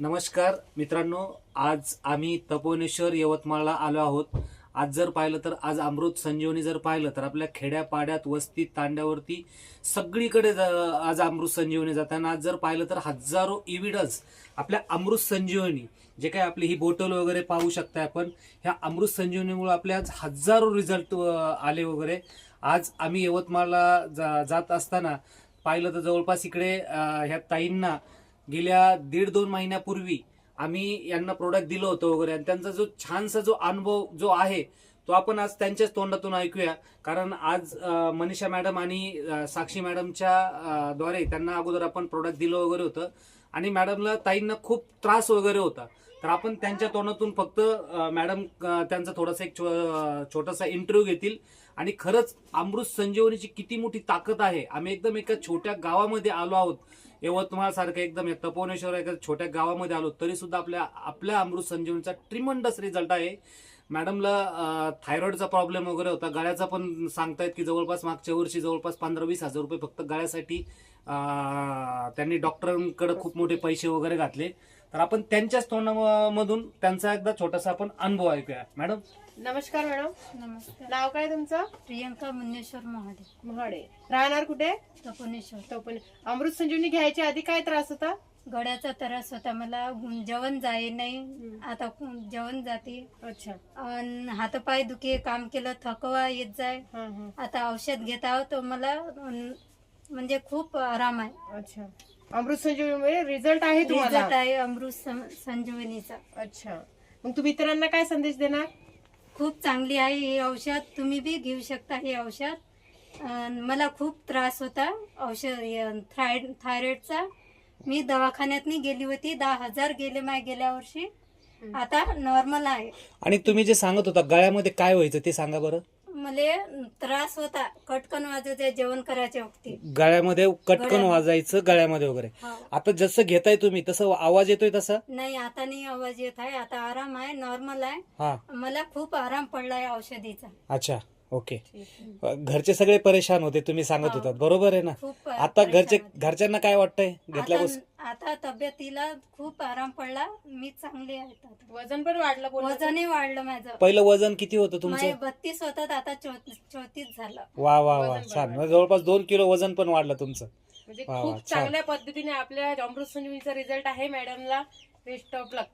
नमस्कार मित्रांनो, आज आम्ही तपोवनेश्वर यवतमाळला आलो आहोत. आज जर पाहिलं तर आज अमृत संजीवनी जर पाहिलं तर आपल्या खेड्यापाड्यात वस्तीत तांड्यावरती सगळीकडे आज अमृत संजीवनी जाताना आज जर पाहिलं तर हजारो एव्हिडन्स आपल्या अमृत संजीवनी जे काही आपली ही बोटल वगैरे पाहू शकता आपण. ह्या अमृत संजीवनीमुळे आपल्या आज हजारो रिझल्ट आले वगैरे. आज आम्ही यवतमाळला जात असताना पाहिलं तर जवळपास इकडे ह्या ताईंना गेल्या 1.5-2 महिन्यापूर्वी आम्ही यांना प्रोडक्ट दिलं होतं वगैरे, आणि त्यांचा जो छानसा जो अनुभव जो आहे तो आपण आज त्यांच्याच तोंडातून ऐकूया. कारण आज मनीषा मॅडम आणि साक्षी मॅडमच्या द्वारे त्यांना अगोदर आपण प्रोडक्ट दिलं वगैरे होतं, आणि मॅडमला ताईंना खूप त्रास वगैरे होता. तर आपण त्यांच्या तोंडातून फक्त मॅडम त्यांचा थोडासा एक छोटासा इंटरव्ह्यू घेतील, आणि खरंच अमृत संजीवनीची किती मोठी ताकद आहे. आम्ही एकदम एका छोट्या गावामध्ये आलो आहोत, यवतमाळ सारख्या एकदम तपोवनेश्वर एका छोट्या गावामध्ये आलो, तरी सुद्धा आपल्या अमृत संजीवनीचा ट्रिमंडस रिझल्ट आहे. मॅडमला थायरॉइडचा प्रॉब्लेम वगैरे होता, गळ्याचा पण सांगतायत की जवळपास मागच्या वर्षी जवळपास 15-20 हजार रुपये फक्त गळ्यासाठी त्यांनी डॉक्टरांकडे खूप मोठे पैसे वगैरे घातले. तर आपण त्यांच्याच तोंडामधून त्यांचा एकदा छोटासा आपण अनुभव ऐकूया. मॅडम नमस्कार. मॅडम नमस्कार. नाव काय तुमचं? प्रियंका मुन्नेश्वर महाडे, महाडे. राहणार कुठे? तपोनेश्वर. तो पण अमृत संजीवनी घ्यायच्या आधी काय त्रास होता? गळ्याचा त्रास होता मला, जेवण जाई नाही, आता जेवण जाते, अच्छा. हातपाय दुखे, काम केलं थकवा येत जाय. हा हा. आता औषध घेत आहोत तर मला म्हणजे खूप आराम आहे. अच्छा. अमृत संजीवनी रिझल्ट आहे तुम्हाला? रिझल्ट आहे अमृत संजीवनीचा. अच्छा. मग तुम्ही इतरांना काय संदेश देणार? खूप चांगली आहे ही औषध, तुम्ही बी घेऊ शकता हे औषध. मला खूप त्रास होता औषध थायरॉइडचा. मी दवाखान्यात गेली होती, 10,000 गेले माय गेल्या वर्षी. आता नॉर्मल आहे. आणि तुम्ही जे सांगत होता गळ्यामध्ये काय व्हायचं ते सांगा बरं. मला त्रास होता, कटकन वाजवते जेवण करायच्या वक्ती, गळ्यामध्ये कटकन वाजायचं गळ्यामध्ये वगैरे. हो. आता जसं घेताय तुम्ही तसं आवाज येतोय तसा? नाही, आता नाही आवाज येत आहे, आता आराम आहे, नॉर्मल आहे. हा, मला खूप आराम पडलाय औषधीचा. अच्छा, ओके. घरचे सगळे परेशान होते तुम्ही सांगत होतात, बरोबर आहे ना? खूप आता परेशान होते. घरच्यांना काय वाटतंय घेतल्यापासून? आता तब्येतीला खूप आराम पडला, मी चांगली आहे आता. वजन पण वाढलं? वजनही वाढलं माझं. पहिलं वजन किती होतं तुमचं? 32 होतं, आता 34 झालं. वा वा वा, वजन छान. वाढलं. म्हणजे जवळपास 2 किलो वजन पण वाढलं तुमचं. म्हणजे वा, वा, खूप छान. चांगल्या पद्धतीने आपल्या अमृत संजीवनीचा रिझल्ट आहे. मॅडमला बेस्ट ऑफ लक.